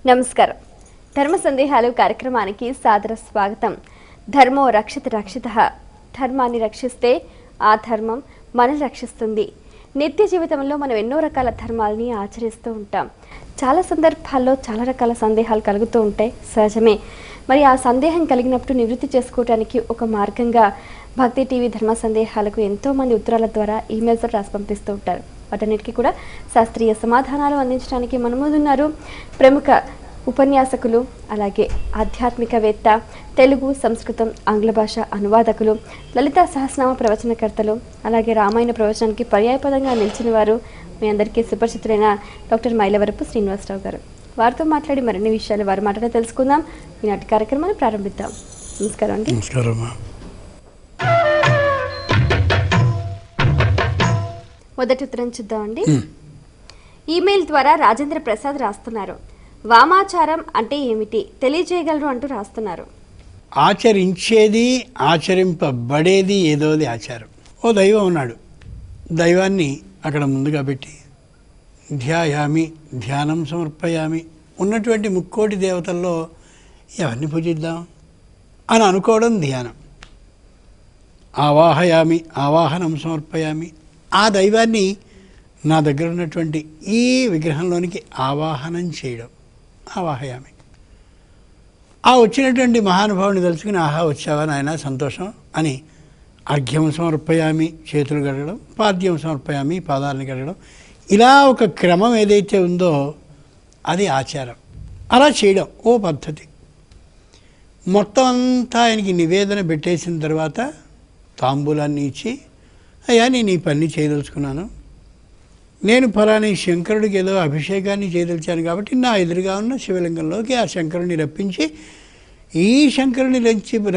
నమస్కారం. ధర్మ సందేహాలు కార్యక్రమానికి సాదర స్వాగతం. ధర్మో రక్షిత రక్షితః. ధర్మాన్ని రక్షిస్తే ఆ ధర్మం మనల్ని రక్షిస్తుంది. నిత్య జీవితంలో మనం ఎన్నో రకాల ధర్మాలని ఆచరిస్తూ ఉంటాం. చాలా సందర్భాల్లో చాలా రకాల సందేహాలు కలుగుతూ ఉంటాయి, సహజమే. మరి ఆ సందేహం కలిగినప్పుడు నివృత్తి చేసుకోవడానికి ఒక మార్గంగా భక్తి టీవీ ధర్మ సందేహాలకు ఎంతోమంది ఉత్తరాల ద్వారా ఈమెయిల్స్ రాసి పంపిస్తూ ఉంటారు. వాటన్నిటికీ కూడా శాస్త్రీయ సమాధానాలు అందించడానికి మన ముందున్నారు ప్రముఖ ఉపన్యాసకులు, అలాగే ఆధ్యాత్మికవేత్త, తెలుగు, సంస్కృతం, ఆంగ్ల భాష అనువాదకులు, లలిత సహస్రనామ ప్రవచనకర్తలు, అలాగే రామాయణ ప్రవచనానికి పర్యాయపదంగా నిలిచిన వారు, మీ అందరికీ సుపరిచితులైన డాక్టర్ మైలవరపు శ్రీనివాసరావు గారు. వారితో మాట్లాడి మరిన్ని విషయాలు వారి మాటలో తెలుసుకుందాం. ఈనాటి కార్యక్రమాన్ని ప్రారంభిద్దాం. నమస్కారం అండి. నమస్కారం. మొదటి ఉత్తరం చూద్దామండి. ఈమెయిల్ ద్వారా రాజేంద్ర ప్రసాద్ రాస్తున్నారు, వామాచారం అంటే ఏమిటి తెలియజేయగలరు అంటూ రాస్తున్నారు. ఆచరించేది, ఆచరింపబడేది ఏదోది ఆచారం. ఓ దైవం ఉన్నాడు, దైవాన్ని అక్కడ ముందుగా పెట్టి ధ్యాయామి, ధ్యానం సమర్పయామి, ఉన్నటువంటి ముక్కోటి దేవతల్లో ఎవరిని పూజిద్దాం అని అనుకోవడం ధ్యానం. ఆవాహయామి, ఆవాహనం సమర్పయామి, ఆ దైవాన్ని నా దగ్గర ఉన్నటువంటి ఈ విగ్రహంలోనికి ఆవాహనం చేయడం ఆవాహయామి. ఆ వచ్చినటువంటి మహానుభావుని తలుచుకుని ఆహా వచ్చావా నాయన సంతోషం అని అర్ఘ్యం సమర్పయామి, చేతులు కడగడం, పాద్యం సమర్పయామి, పాదాలను కడగడం, ఇలా ఒక క్రమం ఏదైతే ఉందో అది ఆచారం. అలా చేయడం ఓ పద్ధతి. మొత్తం అంతా ఆయనకి నివేదన పెట్టేసిన తర్వాత తాంబూలాన్ని ఇచ్చి, అయ్యా నేను ఈ పని చేయదలుచుకున్నాను, నేను ఫలాని శంకరుడికి ఏదో అభిషేకాన్ని చేయదలిచాను కాబట్టి నా ఎదురుగా ఉన్న శివలింగంలోకి ఆ శంకరుని రప్పించి, ఈ శంకరుని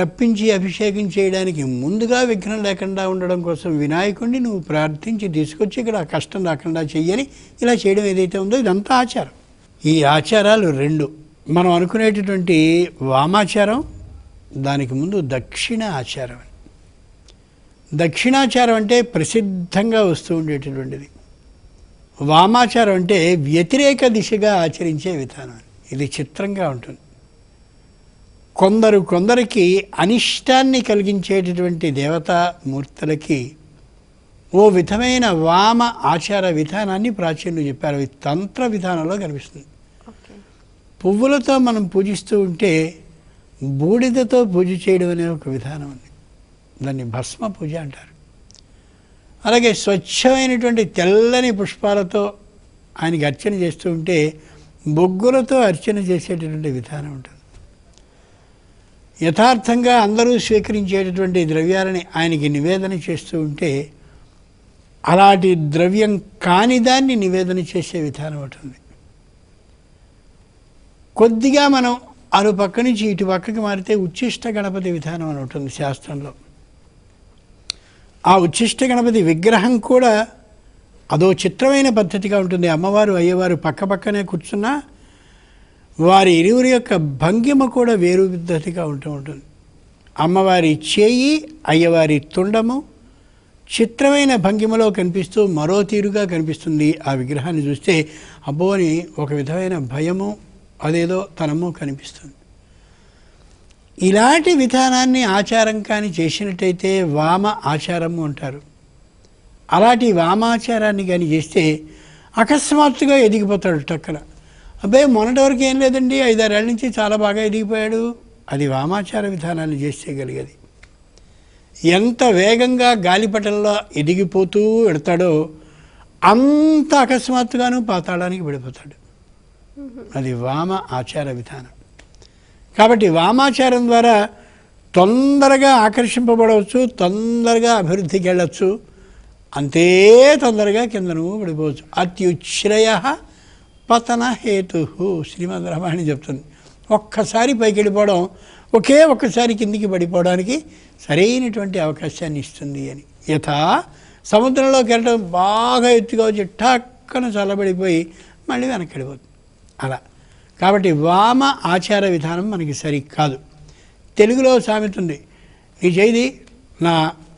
రప్పించి అభిషేకం చేయడానికి ముందుగా విఘ్నం లేకుండా ఉండడం కోసం వినాయకుడిని నువ్వు ప్రార్థించి తీసుకొచ్చి ఇక్కడ కష్టం రాకుండా చెయ్యని ఇలా చేయడం ఏదైతే ఉందో ఇదంతా ఆచారం. ఈ ఆచారాలు రెండు. మనం అనుకునేటటువంటి వామాచారం, దానికి ముందు దక్షిణ ఆచారం. దక్షిణాచారం అంటే ప్రసిద్ధంగా వస్తూ ఉండేటటువంటిది. వామాచారం అంటే వ్యతిరేక దిశగా ఆచరించే విధానం. ఇది చిత్రంగా ఉంటుంది. కొందరికి అనిష్టాన్ని కలిగించేటటువంటి దేవతామూర్తులకి ఓ విధమైన వామ ఆచార విధానాన్ని ప్రాచీనులు చెప్పారు. అవి తంత్ర విధానంలో కనిపిస్తుంది. పువ్వులతో మనం పూజిస్తూ ఉంటే బూడిదతో పూజ చేయడం అనే ఒక విధానం ఉంది. దాన్ని భస్మ పూజ అంటారు. అలాగే స్వచ్ఛమైనటువంటి తెల్లని పుష్పాలతో ఆయనకి అర్చన చేస్తూ ఉంటే బొగ్గులతో అర్చన చేసేటటువంటి విధానం ఉంటుంది. యథార్థంగా అందరూ స్వీకరించేటటువంటి ద్రవ్యాలని ఆయనకి నివేదన చేస్తూ ఉంటే అలాంటి ద్రవ్యం కాని దాన్ని నివేదన చేసే విధానం ఉంటుంది. కొద్దిగా మనం అరు పక్క నుంచి ఇటు పక్కకి మారితే ఉచ్చిష్ట గణపతి విధానం అని ఉంటుంది శాస్త్రంలో. ఆ ఉచ్చిష్ట గణపతి విగ్రహం కూడా అదో చిత్రమైన పద్ధతిగా ఉంటుంది. అమ్మవారు అయ్యవారు పక్క పక్కనే కూర్చున్నా వారి ఇరువురి యొక్క భంగిమ కూడా వేరు పద్ధతిగా ఉంటూ ఉంటుంది. అమ్మవారి చేయి, అయ్యవారి తుండము చిత్రమైన భంగిమలో కనిపిస్తూ మరో తీరుగా కనిపిస్తుంది. ఆ విగ్రహాన్ని చూస్తే అబ్బో అని ఒక విధమైన భయము, అదేదో తనము కనిపిస్తుంది. ఇలాంటి విధానాన్ని ఆచారం కానీ చేసినట్టయితే వామ ఆచారము అంటారు. అలాంటి వామాచారాన్ని కానీ చేస్తే అకస్మాత్తుగా ఎదిగిపోతాడు టక్కన. అబ్బాయి మొన్నటి వరకు ఏం లేదండి, 5-6 ఏళ్ళ నుంచి చాలా బాగా ఎదిగిపోయాడు. అది వామాచార విధానాన్ని చేస్తే కలిగేది. ఎంత వేగంగా గాలిపటంలో ఎదిగిపోతూ వెడతాడో అంత అకస్మాత్తుగాను పాతాళానికి పడిపోతాడు. అది వామ ఆచార విధానం. కాబట్టి వామాచారం ద్వారా తొందరగా ఆకర్షింపబడవచ్చు, తొందరగా అభివృద్ధికి వెళ్ళచ్చు, అంతే తొందరగా కిందను పడిపోవచ్చు. అత్యుశ్రయ పతన హేతు శ్రీమద్ రామాయణం చెప్తుంది. ఒక్కసారి పైకి వెళ్ళిపోవడం ఒక్కసారి కిందికి పడిపోవడానికి సరైనటువంటి అవకాశాన్ని ఇస్తుంది అని. యథా సముద్రంలోకి వెళ్ళడం బాగా ఎత్తుగా వచ్చి ఠక్కన చల్లబడిపోయి మళ్ళీ వెనక్కి వెళ్ళిపోతుంది. అలా కాబట్టి వామ ఆచార విధానం మనకి సరికాదు. తెలుగులో సామెత ఉంది, నీ చేయి నా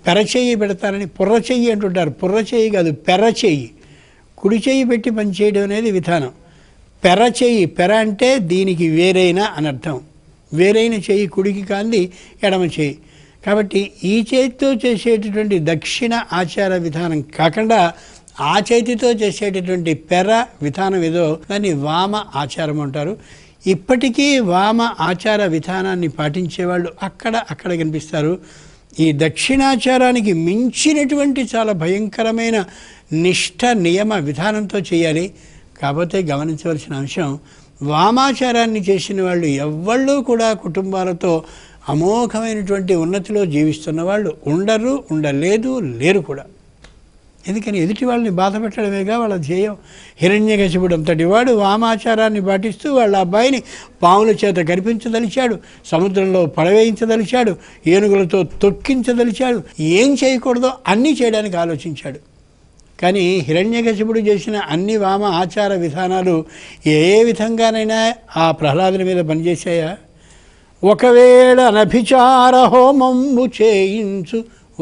పెరచెయ్యి పెడతానని. పుర్రచెయ్యి అంటుంటారు. పుర్రచెయ్యి కాదు, పెరచెయ్యి. కుడి చెయ్యి పెట్టి పనిచేయడం అనేది విధానం. పెర చెయ్యి, పెర అంటే దీనికి వేరైన అని అర్థం. వేరైన చెయ్యి కుడికి కాంది ఎడమ చెయ్యి. కాబట్టి ఈ చేతితో చేసేటటువంటి దక్షిణ ఆచార విధానం కాకుండా ఆ చేతితో చేసేటటువంటి పెర విధానం ఏదో దాన్ని వామ ఆచారం అంటారు. ఇప్పటికీ వామ ఆచార విధానాన్ని పాటించేవాళ్ళు అక్కడ కనిపిస్తారు. ఈ దక్షిణాచారానికి మించినటువంటి చాలా భయంకరమైన నిష్ఠ నియమ విధానంతో చేయాలి. కాకపోతే గమనించవలసిన అంశం, వామాచారాన్ని చేసిన వాళ్ళు ఎవ్వళ్ళు కూడా కుటుంబాలతో అమోఘమైనటువంటి ఉన్నతిలో జీవిస్తున్న వాళ్ళు ఉండలేదు, లేరు కూడా. ఎందుకని ఎదుటి వాళ్ళని బాధ పెట్టడమేగా వాళ్ళ ధ్యేయం. హిరణ్యకశిపుడు అంతటి వాడు వామాచారాన్ని పాటిస్తూ వాళ్ళ అబ్బాయిని పాముల చేత కనిపించదలిచాడు, సముద్రంలో పడవేయించదలిచాడు, ఏనుగులతో తొక్కించదలిచాడు. ఏం చేయకూడదో అన్నీ చేయడానికి ఆలోచించాడు. కానీ హిరణ్యకశిపుడు చేసిన అన్ని వామ ఆచార విధానాలు ఏ విధంగానైనా ఆ ప్రహ్లాదుని మీద పనిచేశాయా? ఒకవేళ అనభిచార హోమంబు చేయించు,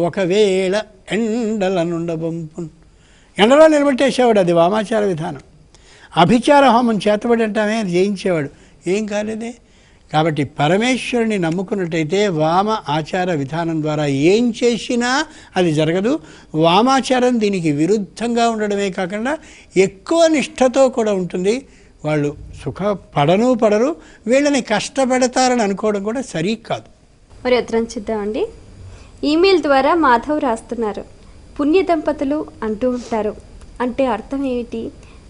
ఒకవేళ ఎండల నుండబంపు. ఎండలో నిలబెట్టేసేవాడు, అది వామాచార విధానం. అభిచార హోమం చేతబడి అంటామే, అది చేయించేవాడు, ఏం కాలేదే. కాబట్టి పరమేశ్వరుని నమ్ముకున్నట్టయితే వామ ఆచార విధానం ద్వారా ఏం చేసినా అది జరగదు. వామాచారం దీనికి విరుద్ధంగా ఉండడమే కాకుండా ఎక్కువ నిష్ఠతో కూడా ఉంటుంది. వాళ్ళు పడరు, వీళ్ళని కష్టపెడతారని అనుకోవడం కూడా సరి కాదు. మరి ఉత్తరం చూద్దామండి. ఈమెయిల్ ద్వారా మాధవ్ రాస్తున్నారు, పుణ్య దంపతులు అంటూ ఉంటారు, అంటే అర్థం ఏమిటి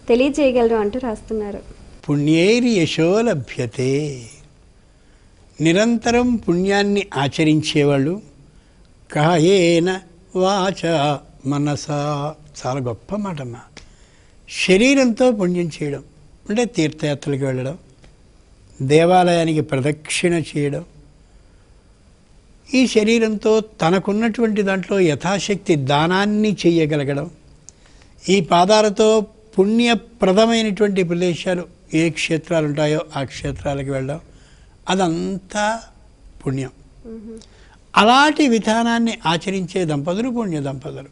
తెలియజేయగలరు అంటూ రాస్తున్నారు. పుణ్యైర్ యశో లభ్యతే. నిరంతరం పుణ్యాన్ని ఆచరించేవాళ్ళు కాయేన వాచ మనసా. చాలా గొప్ప మాటమ్మా. శరీరంతో పుణ్యం చేయడం అంటే తీర్థయాత్రలకు వెళ్ళడం, దేవాలయానికి ప్రదక్షిణ చేయడం, ఈ శరీరంతో తనకున్నటువంటి దాంట్లో యథాశక్తి దానాన్ని చేయగలగడం, ఈ పాదాలతో పుణ్యప్రదమైనటువంటి ప్రదేశాలు ఏ క్షేత్రాలు ఉంటాయో ఆ క్షేత్రాలకు వెళ్ళడం, అదంతా పుణ్యం. అలాంటి విధానాన్ని ఆచరించే దంపతులు పుణ్య దంపతులు.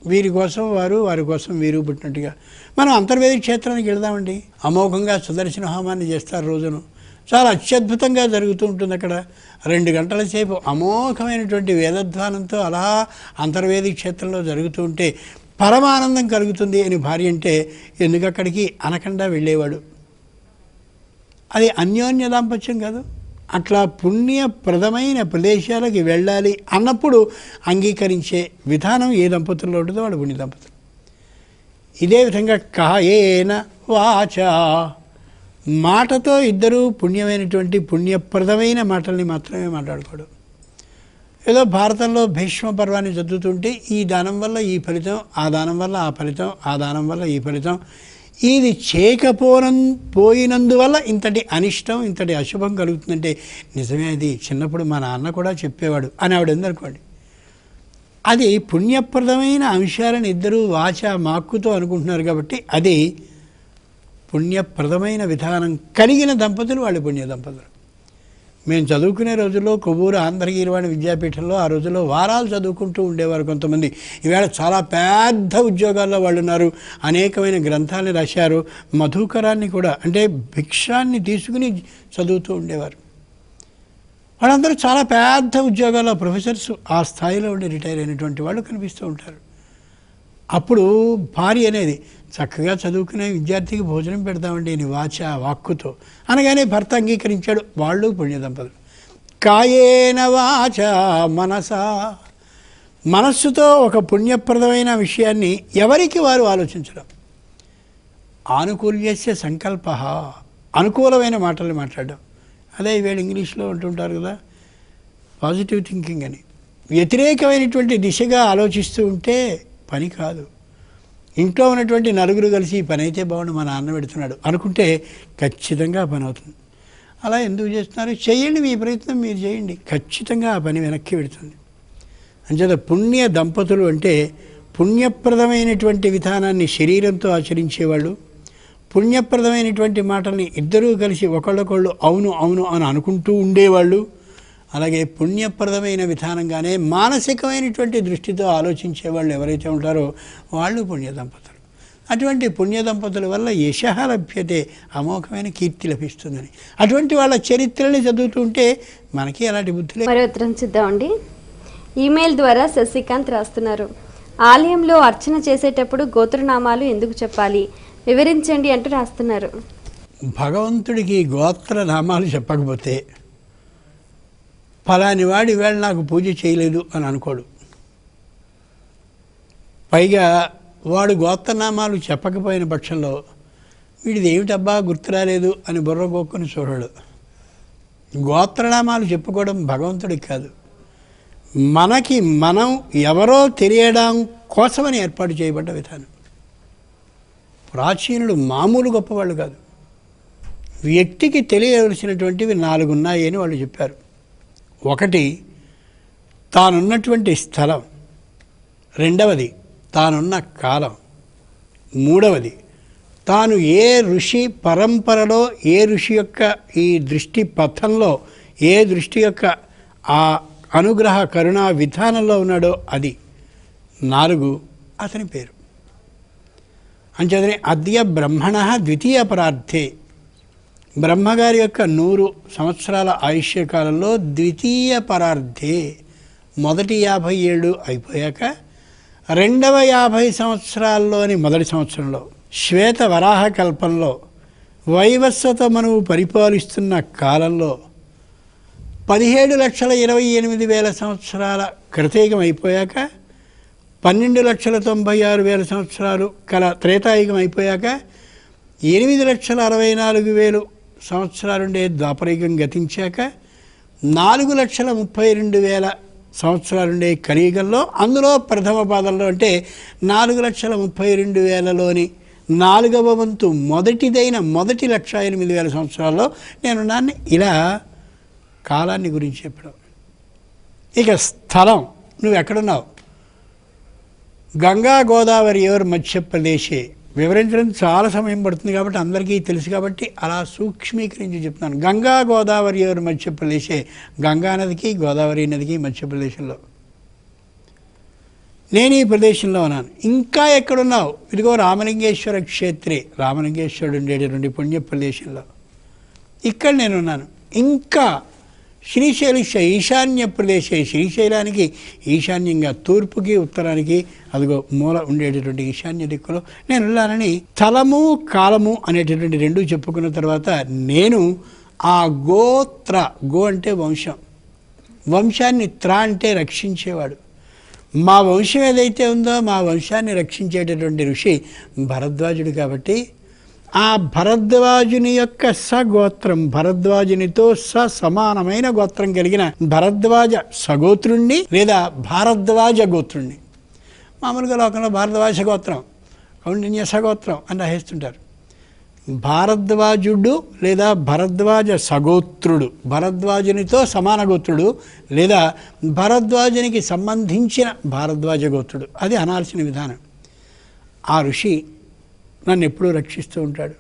వీరి కోసం వారి కోసం వీరు పుట్టినట్టుగా. మనం అంతర్వేది క్షేత్రానికి వెళదామండి. అమోఘంగా సుదర్శన హోమాన్ని చేస్తారు రోజును. చాలా అత్యద్భుతంగా జరుగుతూ ఉంటుంది అక్కడ. 2 గంటల సేపు అమోఘమైనటువంటి వేదధ్వానంతో అలా అంతర్వేది క్షేత్రంలో జరుగుతూ ఉంటే పరమానందం కలుగుతుంది అని భార్య అంటే ఎందుకు అక్కడికి అనకుండా వెళ్ళేవాడు. అది అన్యోన్య దాంపత్యం కాదు. అట్లా పుణ్యప్రదమైన ప్రదేశాలకి వెళ్ళాలి అన్నప్పుడు అంగీకరించే విధానం ఏ దంపతుల్లో ఉంటుందో వాడు పుణ్య దంపతులు. ఇదే విధంగా కాయేన వాచ, మాటతో ఇద్దరూ పుణ్యమైనటువంటి పుణ్యప్రదమైన మాటల్ని మాత్రమే మాట్లాడుకోవడం. ఏదో భారతంలో భీష్మ పర్వాన్ని చదువుతుంటే ఈ దానం వల్ల ఈ ఫలితం, ఆ దానం వల్ల ఆ ఫలితం, ఆ దానం వల్ల ఈ ఫలితం, ఇది పోయినందువల్ల ఇంతటి అనిష్టం, ఇంతటి అశుభం కలుగుతుందంటే నిజమే. అది చిన్నప్పుడు మా నాన్న కూడా చెప్పేవాడు అని ఆవిడ ఎందనుకోండి. అది పుణ్యప్రదమైన అంశాలను ఇద్దరూ వాచ మాక్కుతో అనుకుంటున్నారు కాబట్టి అది పుణ్యప్రదమైన విధానం కలిగిన దంపతులు వాళ్ళు పుణ్య దంపతులు. మేము చదువుకునే రోజుల్లో కొవ్వూరు ఆంధ్రగీరవాణి విద్యాపీఠంలో ఆ రోజుల్లో వారాలు చదువుకుంటూ ఉండేవారు కొంతమంది. ఈవేళ చాలా పెద్ద ఉద్యోగాల్లో వాళ్ళు ఉన్నారు, అనేకమైన గ్రంథాలను రాశారు. మధుకరాన్ని కూడా అంటే భిక్షాన్ని తీసుకుని చదువుతూ ఉండేవారు. వాళ్ళందరూ చాలా పెద్ద ఉద్యోగాల్లో ప్రొఫెసర్స్, ఆ స్థాయిలో ఉండి రిటైర్ అయినటువంటి వాళ్ళు కనిపిస్తూ ఉంటారు. అప్పుడు భార్య అనేది చక్కగా చదువుకునే విద్యార్థికి భోజనం పెడతామండి అని వాక్కుతో అనగానే భర్త అంగీకరించాడు. వాళ్ళు పుణ్య దంపతులు. కాయేన వాచ మనసా, మనస్సుతో ఒక పుణ్యప్రదమైన విషయాన్ని ఎవరికి వారు ఆలోచించడం. ఆనుకూల్యస్య సంకల్ప, అనుకూలమైన మాటలు మాట్లాడడం. అదే వీళ్ళు ఇంగ్లీష్లో అంటుంటారు కదా పాజిటివ్ థింకింగ్ అని. వ్యతిరేకమైనటువంటి దిశగా ఆలోచిస్తూ ఉంటే పని కాదు. ఇంట్లో ఉన్నటువంటి నలుగురు కలిసి ఈ పని అయితే బాగుండు, మా నాన్న పెడుతున్నాడు అనుకుంటే ఖచ్చితంగా పని అవుతుంది. అలా ఎందుకు చేస్తున్నారు? చేయండి, మీ ప్రయత్నం మీరు చేయండి, ఖచ్చితంగా ఆ పని వెనక్కి పెడుతుంది. అంచేత పుణ్య దంపతులు అంటే పుణ్యప్రదమైనటువంటి విధానాన్ని శరీరంతో ఆచరించేవాళ్ళు, పుణ్యప్రదమైనటువంటి మాటల్ని ఇద్దరూ కలిసి ఒకళ్ళొకళ్ళు అవును అవును అని అనుకుంటూ ఉండేవాళ్ళు. అలాగే పుణ్యప్రదమైన విధానంగానే మానసికమైనటువంటి దృష్టితో ఆలోచించేవాళ్ళు ఎవరైతే ఉంటారో వాళ్ళు పుణ్య దంపతులు. అటువంటి పుణ్య దంపతుల వల్ల యశః లభ్యతే, అమోఘమైన కీర్తి లభిస్తుందని. అటువంటి వాళ్ళ చరిత్రని చదువుతుంటే మనకి అలాంటి బుద్ధులే. మరి ఉత్తరం చూద్దామండి. ఈమెయిల్ ద్వారా శశికాంత్ రాస్తున్నారు, ఆలయంలో అర్చన చేసేటప్పుడు గోత్రనామాలు ఎందుకు చెప్పాలి, వివరించండి అంటూ రాస్తున్నారు. భగవంతుడికి గోత్ర నామాలు చెప్పకపోతే ఫలాని వాడి వేళ నాకు పూజ చేయలేదు అని అనుకోడు. పైగా వాడు గోత్రనామాలు చెప్పకపోయిన పక్షంలో వీడిది ఏమిటబ్బా గుర్తు రాలేదు అని బుర్ర గోక్కుని చూడడు. గోత్రనామాలు చెప్పుకోవడం భగవంతుడికి కాదు, మనకి మనం ఎవరో తెలియడం కోసమని ఏర్పాటు చేయబడ్డ విధానం. ప్రాచీనులు మామూలు గొప్పవాళ్ళు కాదు. వ్యక్తికి తెలియవలసినటువంటివి 4 ఉన్నాయి అని వాళ్ళు చెప్పారు. ఒకటి తానున్నటువంటి స్థలం, రెండవది తానున్న కాలం, మూడవది తాను ఏ ఋషి పరంపరలో, ఏ ఋషి యొక్క ఈ దృష్టి పథంలో, ఏ దృష్టి యొక్క ఆ అనుగ్రహ కరుణా విధానంలో ఉన్నాడో అది. 4 అతని పేరు. అంచేతనే అద్య బ్రహ్మణ ద్వితీయ పరార్థే, బ్రహ్మగారి యొక్క 100 సంవత్సరాల ఆయుష్యకాలంలో ద్వితీయ పరార్థే, మొదటి 50 ఏళ్ళు అయిపోయాక రెండవ 50 సంవత్సరాల్లోని మొదటి సంవత్సరంలో శ్వేత వరాహ కల్పంలో వైవస్వత మనువు పరిపాలిస్తున్న కాలంలో 17,28,000 సంవత్సరాల కృతయుగం అయిపోయాక 12,96,000 సంవత్సరాలు కల త్రేతాయుగం అయిపోయాక 8,64,000 సంవత్సరాలుండే ద్వాపరయుగం గతించాక 4,32,000 సంవత్సరాలుండే కలియుగంలో, అందులో ప్రథమ పాదంలో అంటే 4,32,000లోని 4వ వంతు మొదటిదైన మొదటి 1,08,000 సంవత్సరాల్లో నేనున్నాను. ఇలా కాలాన్ని గురించి చెప్పడం. ఇక స్థలం, నువ్వు ఎక్కడున్నావు? గంగా గోదావరి ఎవరు మధ్యప్రదేశే. వివరించడం చాలా సమయం పడుతుంది కాబట్టి అందరికీ తెలుసు కాబట్టి అలా సూక్ష్మీకరించి చెప్తున్నాను. గంగా గోదావరి ఎవరు మధ్యప్రదేశే. గంగా నదికి గోదావరి నదికి మధ్యప్రదేశంలో నేను ఈ ప్రదేశంలో ఉన్నాను. ఇంకా ఎక్కడున్నావు? ఇదిగో రామలింగేశ్వర క్షేత్రే, రామలింగేశ్వరుడు ఉండేటటువంటి పుణ్య ప్రదేశంలో ఇక్కడ నేనున్నాను. ఇంకా శ్రీశైలిష ఈశాన్య ప్రదేశే, శ్రీశైలానికి ఈశాన్యంగా తూర్పుకి ఉత్తరానికి అదిగో మూల ఉండేటటువంటి ఈశాన్య దిక్కులో నేను ఉన్నానని స్థలము కాలము అనేటటువంటి 2 చెప్పుకున్న తర్వాత నేను ఆ గోత్ర, గో అంటే వంశం, వంశాన్ని త్ర అంటే రక్షించేవాడు. మా వంశం ఏదైతే ఉందో మా వంశాన్ని రక్షించేటటువంటి ఋషి భరద్వాజుడు కాబట్టి ఆ భరద్వాజుని యొక్క సగోత్రం, భరద్వాజునితో సమానమైన గోత్రం కలిగిన భరద్వాజ సగోత్రుణ్ణి లేదా భారద్వాజ గోత్రుణ్ణి. మామూలుగా లోకంలో భారద్వాజ గోత్రం, కౌండిన్య సగోత్రం అని రాసేస్తుంటారు. భారద్వాజుడు లేదా భరద్వాజ సగోత్రుడు, భరద్వాజునితో సమాన గోత్రుడు లేదా భరద్వాజునికి సంబంధించిన భారద్వాజ గోత్రుడు, అది అనాల్సిన విధానం. ఆ ఋషి నన్ను ఎప్పుడూ రక్షిస్తూ ఉంటాడు.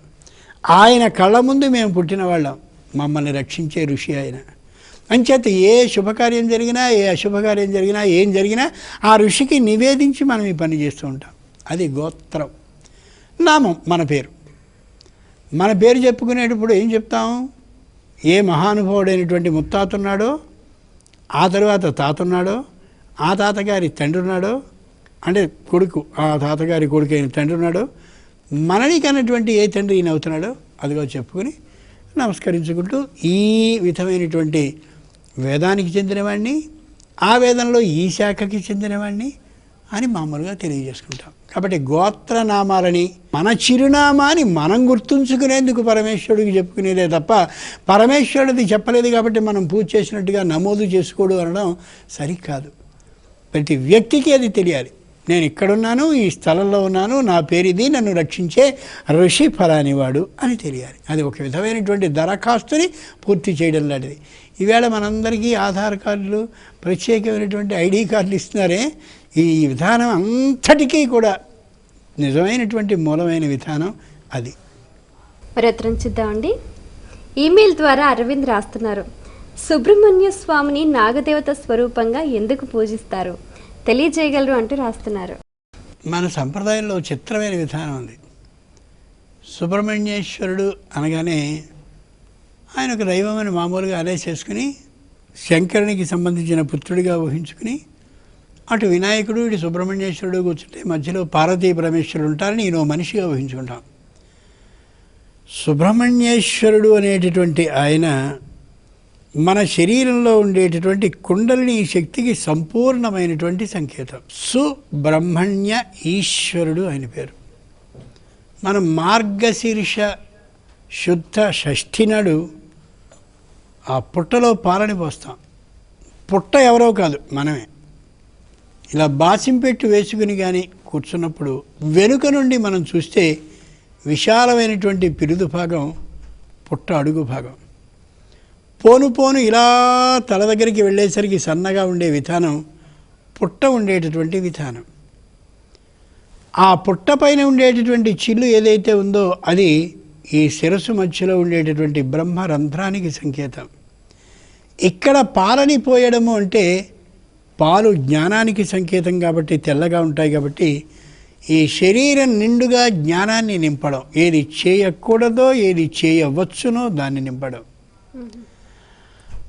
ఆయన కళ్ళ ముందు మేము పుట్టిన వాళ్ళం, మమ్మల్ని రక్షించే ఋషి ఆయన. అంచేత ఏ శుభకార్యం జరిగినా, ఏ అశుభకార్యం జరిగినా, ఏం జరిగినా ఆ ఋషికి నివేదించి మనం ఈ పని చేస్తూ ఉంటాం. అది గోత్రం. నామం మన పేరు. మన పేరు చెప్పుకునేటప్పుడు ఏం చెప్తాం? ఏ మహానుభావుడైనటువంటి ముత్తాత ఉన్నాడో, ఆ తరువాత తాత ఉన్నాడో, ఆ తాతగారి తండ్రి ఉన్నాడో, అంటే కొడుకు, ఆ తాతగారి కొడుకు అయిన తండ్రి ఉన్నాడో, మనని కన్నటువంటి ఏ తండ్రి ఈయన అవుతున్నాడో అదిగో చెప్పుకుని నమస్కరించుకుంటూ ఈ విధమైనటువంటి వేదానికి చెందినవాడిని, ఆ వేదంలో ఈ శాఖకి చెందినవాడిని అని మామూలుగా తెలియజేసుకుంటాం. కాబట్టి గోత్రనామాలని, మన చిరునామాని మనం గుర్తుంచుకునేందుకు పరమేశ్వరుడికి చెప్పుకునేదే తప్ప పరమేశ్వరుడిది చెప్పలేదు కాబట్టి మనం పూజ చేసినట్టుగా నమోదు చేసుకోడు అనడం సరికాదు. ప్రతి వ్యక్తికి అది తెలియాలి. నేను ఇక్కడున్నాను, ఈ స్థలంలో ఉన్నాను, నా పేరు ఇది, నన్ను రక్షించే ఋషి ఫలానివాడు అని తెలియాలి. అది ఒక విధమైనటువంటి దరఖాస్తుని పూర్తి చేయడం లాంటిది. ఈవేళ మనందరికీ ఆధార్ కార్డులు, ప్రత్యేకమైనటువంటి ఐడి కార్డులు ఇస్తున్నారే, ఈ విధానం అంతటికీ కూడా నిజమైనటువంటి మూలమైన విధానం అది. ప్రయత్నం చూద్దామండి. ఈమెయిల్ ద్వారా అరవింద్ రాస్తున్నారు, సుబ్రహ్మణ్య స్వామిని నాగదేవత స్వరూపంగా ఎందుకు పూజిస్తారు, తెలియజేయగలరు అంటూ రాస్తున్నారు. మన సంప్రదాయంలో చిత్రమైన విధానం ఉంది. సుబ్రహ్మణ్యేశ్వరుడు అనగానే ఆయన ఒక దైవం అని మామూలుగా అనేసేసుకుని శంకరునికి సంబంధించిన పుత్రుడిగా ఊహించుకుని అటు వినాయకుడు ఇటు సుబ్రహ్మణ్యేశ్వరుడు కూర్చుంటే మధ్యలో పార్వతీ పరమేశ్వరుడు ఉంటారని నేను మనిషిగా ఊహించుకుంటాం. సుబ్రహ్మణ్యేశ్వరుడు అనేటటువంటి ఆయన మన శరీరంలో ఉండేటటువంటి కుండలిని శక్తికి సంపూర్ణమైనటువంటి సంకేతం. సుబ్రహ్మణ్య ఈశ్వరుడు ఆయన పేరు. మనం మార్గశీర్ష శుద్ధ షష్ఠి నాడు ఆ పుట్టలో పాలని పోస్తాం. పుట్ట ఎవరో కాదు, మనమే. ఇలా బాసింపెట్టు వేసుకుని కానీ కూర్చున్నప్పుడు వెనుక నుండి మనం చూస్తే విశాలమైనటువంటి పిరుదు భాగం పుట్ట అడుగు భాగం. పోను పోను ఇలా తల దగ్గరికి వెళ్ళేసరికి సన్నగా ఉండే విధానం పుట్ట ఉండేటటువంటి విధానం. ఆ పుట్ట పైన ఉండేటటువంటి చిల్లు ఏదైతే ఉందో అది ఈ శిరస్సు మధ్యలో ఉండేటటువంటి బ్రహ్మరంధ్రానికి సంకేతం. ఇక్కడ పాలని పోయడము అంటే పాలు జ్ఞానానికి సంకేతం కాబట్టి తెల్లగా ఉంటాయి కాబట్టి ఈ శరీరం నిండుగా జ్ఞానాన్ని నింపడం, ఏది చేయకూడదో ఏది చేయవచ్చునో దాన్ని నింపడం.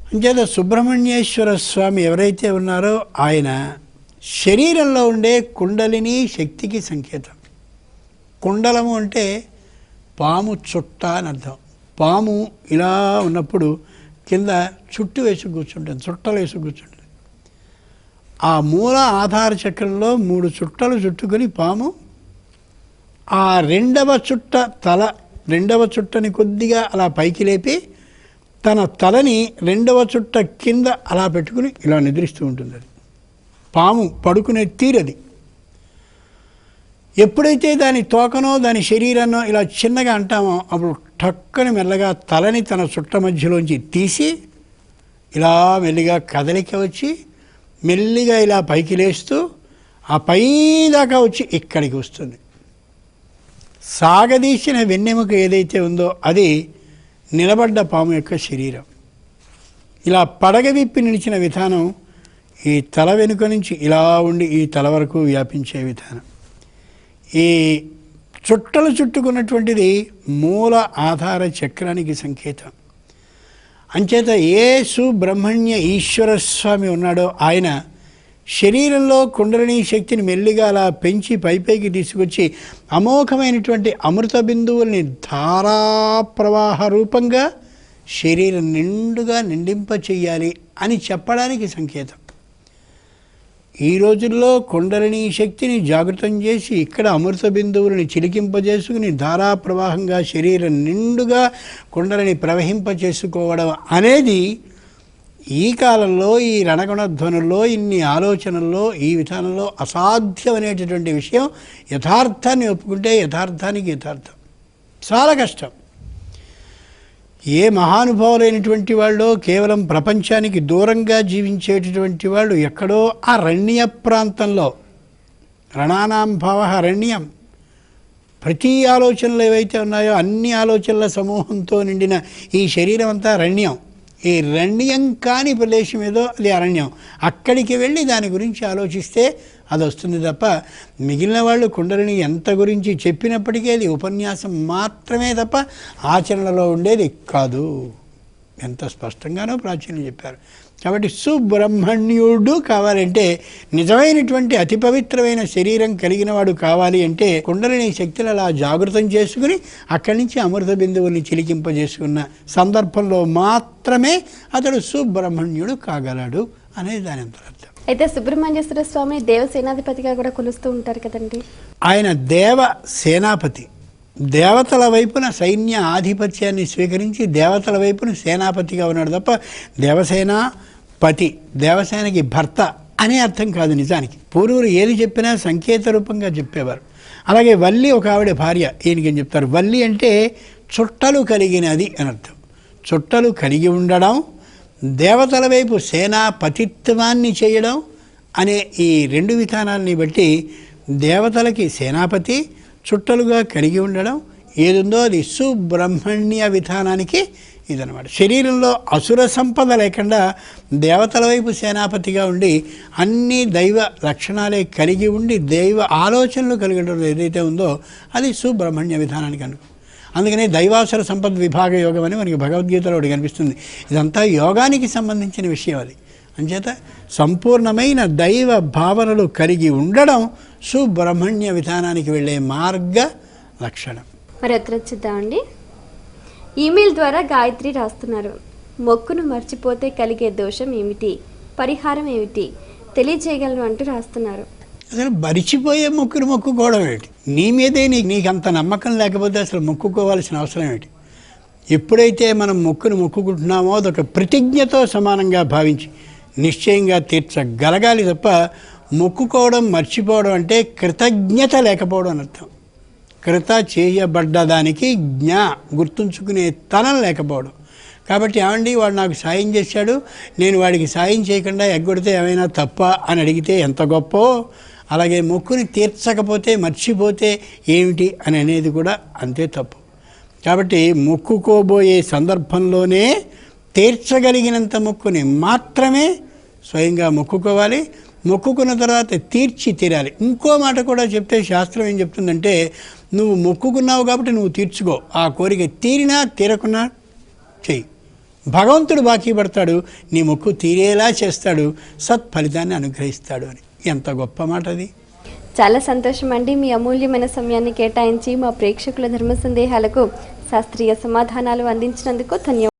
అంచేత సుబ్రహ్మణ్యేశ్వర స్వామి ఎవరైతే ఉన్నారో ఆయన శరీరంలో ఉండే కుండలిని శక్తికి సంకేతం. కుండలము అంటే పాము చుట్ట అని అర్థం. పాము ఇలా ఉన్నప్పుడు కింద చుట్టు వేసి కూర్చుంటుంది, చుట్టలు వేసి కూర్చుంటుంది. ఆ మూల ఆధార చక్రంలో 3 చుట్టలు చుట్టుకొని పాము ఆ రెండవ చుట్టని కొద్దిగా అలా పైకి లేపి తన తలని రెండవ చుట్ట కింద అలా పెట్టుకుని ఇలా నిద్రిస్తూ ఉంటుంది. అది పాము పడుకునే తీరది. ఎప్పుడైతే దాని తోకనో దాని శరీరాన్నో ఇలా చిన్నగా అంటామో అప్పుడు టక్కని మెల్లగా తలని తన చుట్ట మధ్యలోంచి తీసి ఇలా మెల్లిగా కదలిక వచ్చి మెల్లిగా ఇలా పైకి లేస్తూ ఆ పై దాకా వచ్చి ఇక్కడికి వస్తుంది. సాగదీసిన వెన్నెముక ఏదైతే ఉందో అది నిలబడ్డ పాము యొక్క శరీరం. ఇలా పడగ విప్పి నిలిచిన విధానం ఈ తల వెనుక నుంచి ఇలా ఉండి ఈ తల వరకు వ్యాపించే విధానం. ఈ చుట్టలు చుట్టుకున్నటువంటిది మూల ఆధార చక్రానికి సంకేతం. అంచేత ఏ సుబ్రహ్మణ్య ఈశ్వర స్వామి ఉన్నాడో ఆయన శరీరంలో కుండలిని శక్తిని మెల్లిగా అలా పెంచి పైపైకి తీసుకొచ్చి అమోఘమైనటువంటి అమృత బిందువుల్ని ధారాప్రవాహ రూపంగా శరీరం నిండుగా నిండింప చెయ్యాలి అని చెప్పడానికి సంకేతం. ఈ రోజుల్లో కుండలిని శక్తిని జాగృతం చేసి ఇక్కడ అమృత బిందువులని చిలికింపజేసుకుని ధారాప్రవాహంగా శరీరం నిండుగా కుండలిని ప్రవహింపచేసుకోవడం అనేది ఈ కాలంలో ఈ రణగుణ ధ్వనుల్లో ఇన్ని ఆలోచనల్లో ఈ విధానంలో అసాధ్యమనేటటువంటి విషయం. యథార్థాన్ని ఒప్పుకుంటే యథార్థానికి యథార్థం చాలా కష్టం. ఏ మహానుభావులైనటువంటి వాళ్ళు కేవలం ప్రపంచానికి దూరంగా జీవించేటటువంటి వాళ్ళు ఎక్కడో అరణ్య ప్రాంతంలో, రణానాం భావ అరణ్యం, ప్రతి ఆలోచనలు ఏవైతే ఉన్నాయో అన్ని ఆలోచనల సమూహంతో నిండిన ఈ శరీరం అంతా అరణ్యం. ఈ రణ్యం కాని ప్రదేశం ఏదో అది అరణ్యం. అక్కడికి వెళ్ళి దాని గురించి ఆలోచిస్తే అది వస్తుంది తప్ప మిగిలిన వాళ్ళు కుండలిని ఎంత గురించి చెప్పినప్పటికీ అది ఉపన్యాసం మాత్రమే తప్ప ఆచరణలో ఉండేది కాదు. ఎంత స్పష్టంగానో ప్రాచీనులు చెప్పారు. కాబట్టి సుబ్రహ్మణ్యుడు కావాలంటే, నిజమైనటువంటి అతి పవిత్రమైన శరీరం కలిగిన వాడు కావాలి అంటే కుండలిని శక్తులు అలా జాగృతం చేసుకుని అక్కడి నుంచి అమృత బిందువుల్ని చిలికింపజేసుకున్న సందర్భంలో మాత్రమే అతడు సుబ్రహ్మణ్యుడు కాగలడు అనేది దాని అంతరార్థం. అయితే సుబ్రహ్మణ్యేశ్వర స్వామి దేవసేనాధిపతిగా కూడా కొలుస్తూ ఉంటారు కదండి. ఆయన దేవ సేనాపతి. దేవతల వైపున సైన్య ఆధిపత్యాన్ని స్వీకరించి దేవతల వైపున సేనాపతిగా ఉన్నాడు తప్ప దేవసేనాపతి, దేవసేనకి భర్త అనే అర్థం కాదు. నిజానికి పూర్వులు ఏది చెప్పినా సంకేత రూపంగా చెప్పేవారు. అలాగే వల్లి ఒక ఆవిడ భార్య. ఈయనకేం చెప్తారు? వల్లి అంటే చుట్టలు కలిగినది అని అర్థం. చుట్టలు కలిగి ఉండడం, దేవతల వైపు సేనాపతిత్వాన్ని చేయడం అనే ఈ 2 విధానాలని బట్టి దేవతలకి సేనాపతి, చుట్టలుగా కలిగి ఉండడం ఏదుందో అది సుబ్రహ్మణ్య విధానానికి ఇదనమాట. శరీరంలో అసుర సంపద లేకుండా దేవతల వైపు సేనాపతిగా ఉండి అన్ని దైవ లక్షణాలే కలిగి ఉండి దైవ ఆలోచనలు కలిగడం ఏదైతే ఉందో అది సుబ్రహ్మణ్య విధానానికి అనుకో. అందుకనే దైవాసుర సంపద విభాగ యోగం అని మనకి భగవద్గీతలో ఒకటి కనిపిస్తుంది. ఇదంతా యోగానికి సంబంధించిన విషయం అది. అంచేత సంపూర్ణమైన దైవ భావనలు కలిగి ఉండడం సుబ్రహ్మణ్య విధానానికి వెళ్ళే మార్గ లక్షణం. మరి ఉత్తరం చూద్దామండి. ఈమెయిల్ ద్వారా గాయత్రి రాస్తున్నారు. మొక్కును మర్చిపోతే కలిగే దోషం ఏమిటి, పరిహారం ఏమిటి తెలియజేయగలను అంటూ రాస్తున్నారు. అసలు మరిచిపోయే మొక్కును మొక్కుకోవడం ఏంటి? నీ మీదే నీకు అంత నమ్మకం లేకపోతే అసలు మొక్కుకోవాల్సిన అవసరం ఏంటి? ఎప్పుడైతే మనం మొక్కును మొక్కుకుంటున్నామో అదొక ప్రతిజ్ఞతో సమానంగా భావించి నిశ్చయంగా తీర్చగలగాలి తప్ప మొక్కుకోవడం మర్చిపోవడం అంటే కృతజ్ఞత లేకపోవడం అని అర్థం. కృత చేయబడ్డదానికి గుర్తుంచుకునే తనం లేకపోవడం. కాబట్టి ఏమండి వాడు నాకు సాయం చేశాడు, నేను వాడికి సాయం చేయకుండా ఎగ్గొడితే ఏమైనా తప్ప అని అడిగితే ఎంత గొప్పో, అలాగే మొక్కుని తీర్చకపోతే మర్చిపోతే ఏమిటి అని అనేది కూడా అంతే తప్పు. కాబట్టి మొక్కుకోబోయే సందర్భంలోనే తీర్చగలిగినంత మొక్కుని మాత్రమే స్వయంగా మొక్కుకోవాలి. మొక్కుకున్న తర్వాత తీర్చి తీరాలి. ఇంకో మాట కూడా చెప్తే శాస్త్రం ఏం చెప్తుందంటే, నువ్వు మొక్కుకున్నావు కాబట్టి నువ్వు తీర్చుకో, ఆ కోరిక తీరినా తీరకున్నా చెయ్యి, భగవంతుడు బాకీ పడతాడు, నీ మొక్కు తీరేలా చేస్తాడు, సత్ఫలితాన్ని అనుగ్రహిస్తాడు అని. ఎంత గొప్ప మాట అది. చాలా సంతోషం అండి. మీ అమూల్యమైన సమయాన్ని కేటాయించి మా ప్రేక్షకుల ధర్మ సందేహాలకు శాస్త్రీయ సమాధానాలు అందించినందుకు ధన్యవాదాలు.